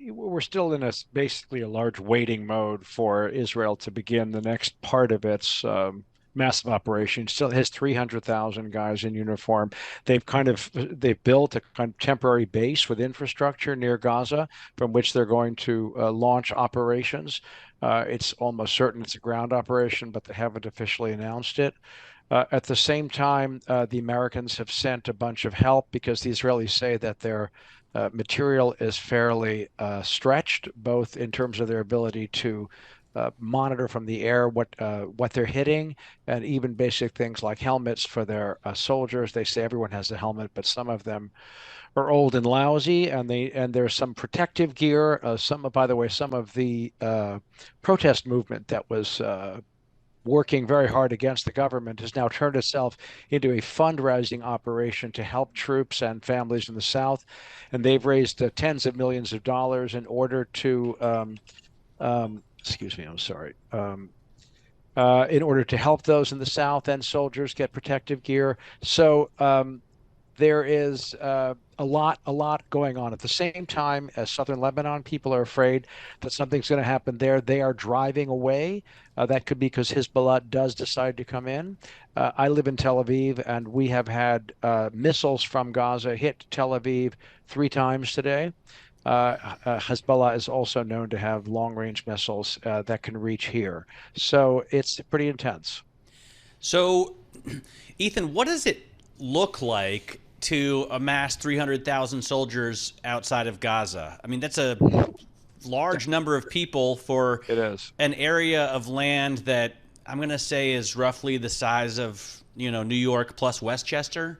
we're still in basically a large waiting mode for Israel to begin the next part of its massive operation. Still has 300,000 guys in uniform. They've built a kind of temporary base with infrastructure near Gaza from which they're going to launch operations. It's almost certain it's a ground operation, but they haven't officially announced it. At the same time, the Americans have sent a bunch of help because the Israelis say that their material is fairly stretched, both in terms of their ability to monitor from the air what they're hitting, and even basic things like helmets for their soldiers. They say everyone has a helmet, but some of them are old and lousy, and there's some protective gear. By the way, some of the protest movement that was working very hard against the government has now turned itself into a fundraising operation to help troops and families in the South. And they've raised tens of millions of dollars in order to, excuse me, I'm sorry, in order to help those in the South and soldiers get protective gear. So there is a lot going on. At the same time, as southern Lebanon, people are afraid that something's going to happen there. They are driving away. That could be because Hezbollah does decide to come in. I live in Tel Aviv, and we have had missiles from Gaza hit Tel Aviv 3 times today. Hezbollah is also known to have long-range missiles that can reach here. So it's pretty intense. So, Ethan, what does it look like to amass 300,000 soldiers outside of Gaza? I mean, that's a large number of people for It is. an area of land that I'm going to say is roughly the size of, New York plus Westchester.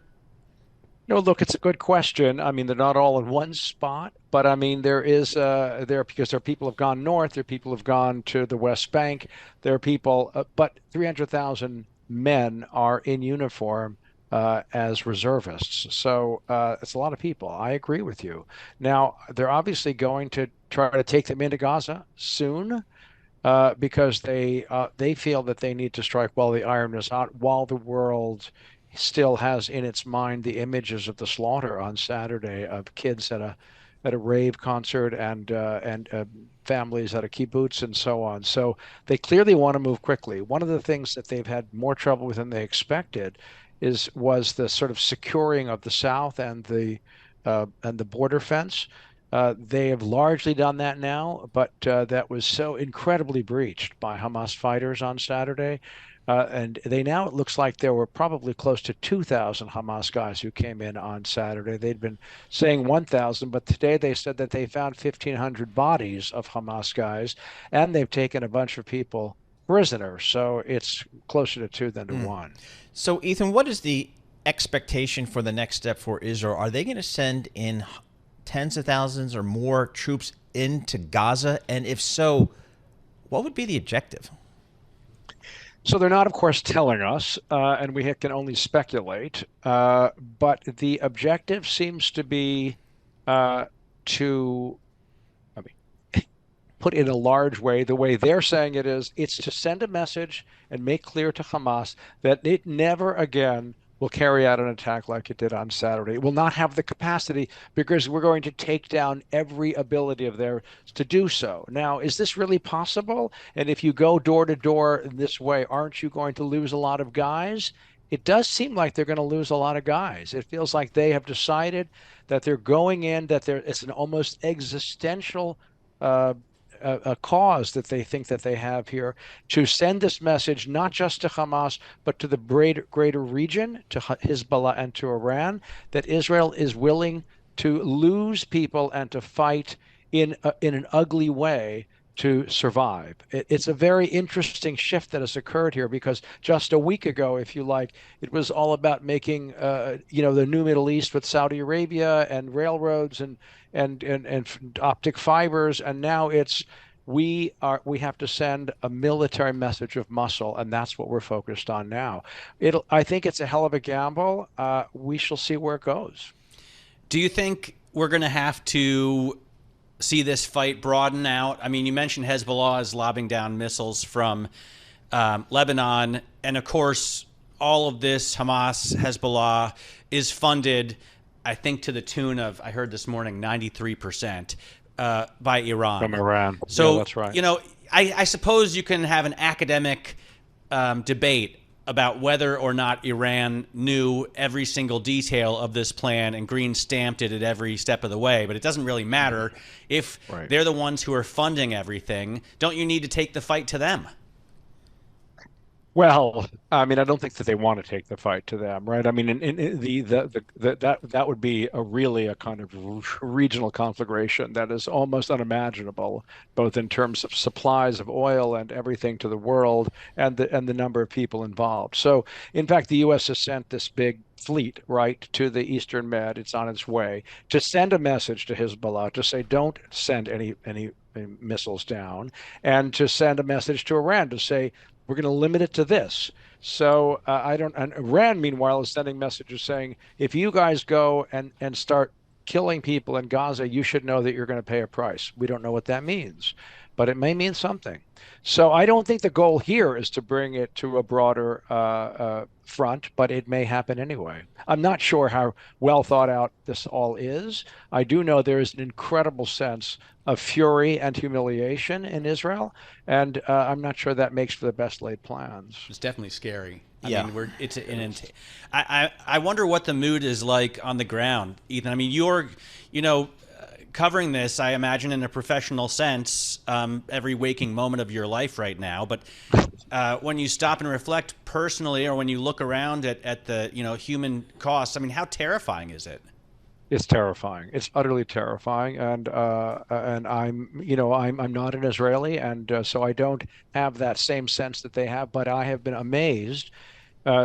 No, look, it's a good question. I mean, they're not all in one spot, but I mean, because there are people who have gone north, there are people who have gone to the West Bank, there are people, but 300,000 men are in uniform as reservists. So it's a lot of people. I agree with you. Now, they're obviously going to try to take them into Gaza soon because they feel that they need to strike while the iron is hot, while the world still has in its mind the images of the slaughter on Saturday of kids at a rave concert and families at a kibbutz and so on. So they clearly want to move quickly. One of the things that they've had more trouble with than they expected was the sort of securing of the South and the border fence. They have largely done that now, but that was so incredibly breached by Hamas fighters on Saturday. And it looks like there were probably close to 2,000 Hamas guys who came in on Saturday. They'd been saying 1,000, but today they said that they found 1,500 bodies of Hamas guys, and they've taken a bunch of people prisoner. So it's closer to two than to one. So, Ethan, what is the expectation for the next step for Israel? Are they going to send in tens of thousands or more troops into Gaza? And if so, what would be the objective? So they're not, of course, telling us, and we can only speculate. But the objective seems to be to, I mean, put in a large way, the way they're saying it's to send a message and make clear to Hamas that it never again will carry out an attack like it did on Saturday. It will not have the capacity because we're going to take down every ability of theirs to do so. Now, is this really possible? And if you go door to door in this way, aren't you going to lose a lot of guys? It does seem like they're going to lose a lot of guys. It feels like they have decided that they're going in, it's an almost existential a cause that they think that they have here to send this message not just to Hamas but to the greater region, to Hezbollah and to Iran, that Israel is willing to lose people and to fight in an ugly way to survive. It's a very interesting shift that has occurred here because just a week ago, if you like, it was all about making the new Middle East with Saudi Arabia and railroads and optic fibers, and now we have to send a military message of muscle, and that's what we're focused on now. I think it's a hell of a gamble. We shall see where it goes. Do you think we're going to have to see this fight broaden out? I mean, you mentioned Hezbollah is lobbing down missiles from Lebanon, and of course, all of this Hamas, Hezbollah is funded, I think to the tune of, I heard this morning, 93% by Iran. From Iran. So, Yeah, that's right. I suppose you can have an academic debate about whether or not Iran knew every single detail of this plan and green stamped it at every step of the way. But it doesn't really matter if they're the ones who are funding everything. Don't you need to take the fight to them? Well, I mean, I don't think that they want to take the fight to them, right? I mean, in that would be a kind of regional conflagration that is almost unimaginable, both in terms of supplies of oil and everything to the world, and the number of people involved. So, in fact, the U.S. has sent this big fleet right to the Eastern Med. It's on its way to send a message to Hezbollah to say don't send any missiles down, and to send a message to Iran to say we're going to limit it to this. So I don't. And Iran, meanwhile, is sending messages saying, if you guys go and start killing people in Gaza, you should know that you're going to pay a price. We don't know what that means, but it may mean something. So I don't think the goal here is to bring it to a broader front, but it may happen anyway. I'm not sure how well thought out this all is. I do know there is an incredible sense of fury and humiliation in Israel, and I'm not sure that makes for the best laid plans. It's definitely scary. I Yeah. mean, I wonder what the mood is like on the ground, Ethan. I mean, you're, covering this, I imagine, in a professional sense, every waking moment of your life right now. But when you stop and reflect personally, or when you look around at the human costs, I mean, how terrifying is it? It's terrifying. It's utterly terrifying, and I'm not an Israeli, and so I don't have that same sense that they have. But I have been amazed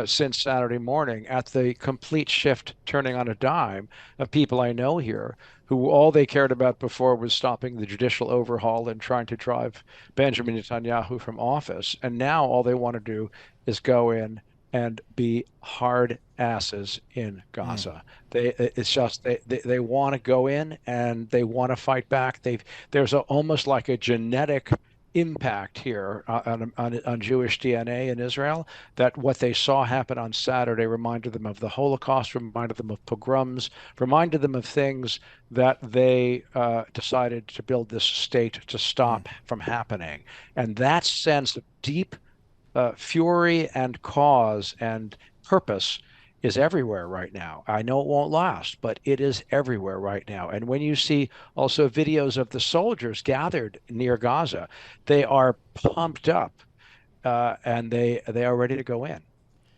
since Saturday morning at the complete shift, turning on a dime, of people I know here who all they cared about before was stopping the judicial overhaul and trying to drive Benjamin Netanyahu from office, and now all they want to do is go in and be hard asses in Gaza. They want to go in and they want to fight back. There's almost like a genetic impact here on Jewish DNA in Israel, that what they saw happen on Saturday reminded them of the Holocaust, reminded them of pogroms, reminded them of things that they decided to build this state to stop from happening. And that sense of deep fury and cause and purpose is everywhere right now. I know it won't last, but it is everywhere right now. And when you see also videos of the soldiers gathered near Gaza, they are pumped up and they are ready to go in.